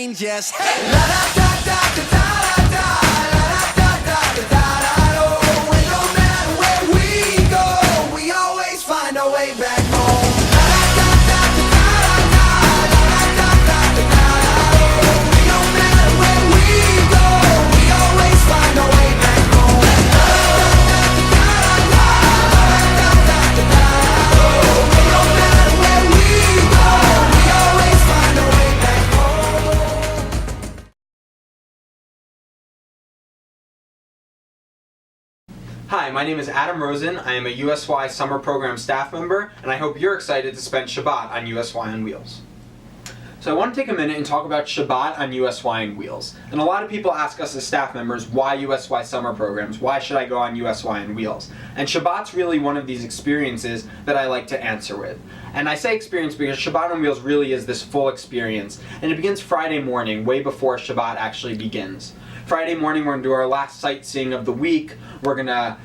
sing just hey. La da da da da da da da da da da da da. Oh, and no matter where we go, we always find our way back home. La da da da da da da da da da da da. Oh, and no matter where we go, we always find our way back home. La da da da da da da da da da. Oh, and no matter where we go, we always find our way back home. Hi, my name is Adam Rosen. I am a USY Summer Program staff member, and I hope you're excited to spend Shabbat on USY on Wheels. So I want to take a minute and talk about Shabbat on USY on Wheels. And a lot of people ask us as staff members, why USY summer programs? Why should I go on USY on Wheels? And Shabbat's really one of these experiences that I like to answer with. And I say experience because Shabbat on Wheels really is this full experience. And it begins Friday morning, way before Shabbat actually begins. Friday morning we're going to do our last sightseeing of the week. We're going to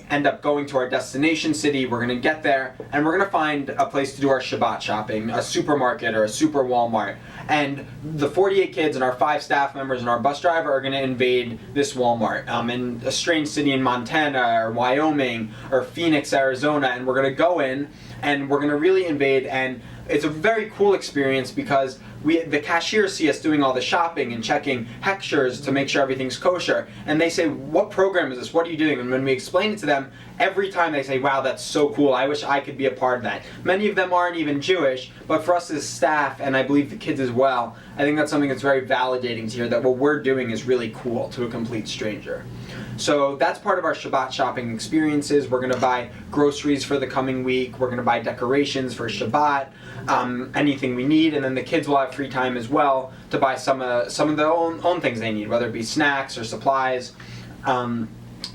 end up going to our destination city. We're going to get there and we're going to find a place to do our Shabbat shopping, a supermarket or a super Walmart. And the 48 kids and our 5 staff members and our bus driver are going to invade this Walmart in a strange city in Montana or Wyoming or Phoenix, Arizona. And we're going to go in and we're going to really invade, and it's a very cool experience because the cashiers see us doing all the shopping and checking hechshers to make sure everything's kosher, and they say, what program is this? What are you doing? And when we explain it to them, every time they say, wow, that's so cool, I wish I could be a part of that. Many of them aren't even Jewish, but for us as staff, and I believe the kids as well, I think that's something that's very validating to hear that what we're doing is really cool to a complete stranger. So that's part of our Shabbat shopping experiences. We're going to buy groceries for the coming week. We're going to buy decorations for Shabbat, anything we need, and then the kids will have free time as well to buy some of their own things they need, whether it be snacks or supplies,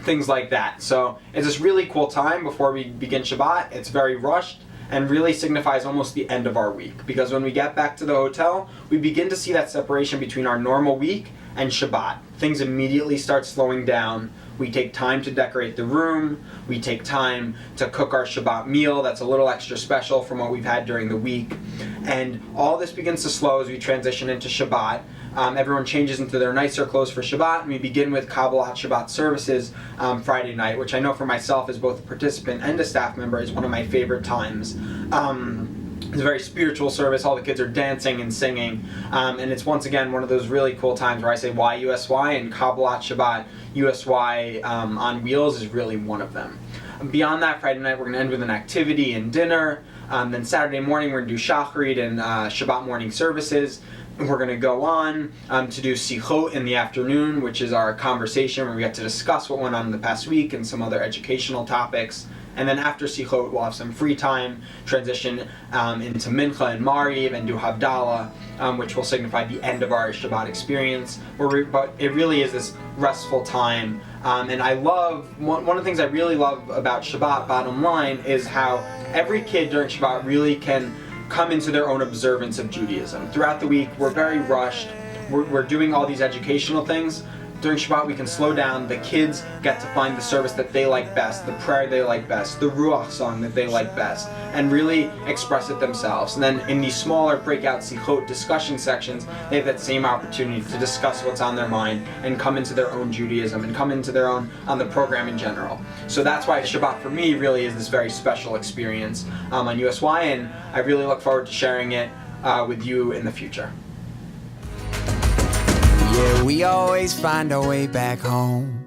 things like that. So it's this really cool time before we begin Shabbat. It's very rushed and really signifies almost the end of our week, because when we get back to the hotel, we begin to see that separation between our normal week and Shabbat. Things immediately start slowing down. We take time to decorate the room. We take time to cook our Shabbat meal that's a little extra special from what we've had during the week. And all this begins to slow as we transition into Shabbat. Everyone changes into their nicer clothes for Shabbat, and we begin with Kabbalat Shabbat services Friday night, which I know for myself as both a participant and a staff member is one of my favorite times. It's a very spiritual service. All the kids are dancing and singing, and it's once again one of those really cool times where I say why USY, and Kabbalat Shabbat USY on Wheels is really one of them. Beyond that, Friday night we're going to end with an activity and dinner. Then Saturday morning we're going to do Shacharit and Shabbat morning services. We're going to go on to do Sichot in the afternoon, which is our conversation where we get to discuss what went on in the past week and some other educational topics. And then after Sichot, we'll have some free time, transition into Mincha and Mariv, and do Havdalah, which will signify the end of our Shabbat experience. But it really is this restful time. And I love, one of the things I really love about Shabbat, bottom line, is how every kid during Shabbat really can come into their own observance of Judaism. Throughout the week, we're very rushed. We're doing all these educational things. During Shabbat, we can slow down. The kids get to find the service that they like best, the prayer they like best, the Ruach song that they like best, and really express it themselves. And then in these smaller breakout Sichot discussion sections, they have that same opportunity to discuss what's on their mind and come into their own Judaism and come into their own on the program in general. So that's why Shabbat for me really is this very special experience on USY, and I really look forward to sharing it with you in the future. Yeah, we always find our way back home.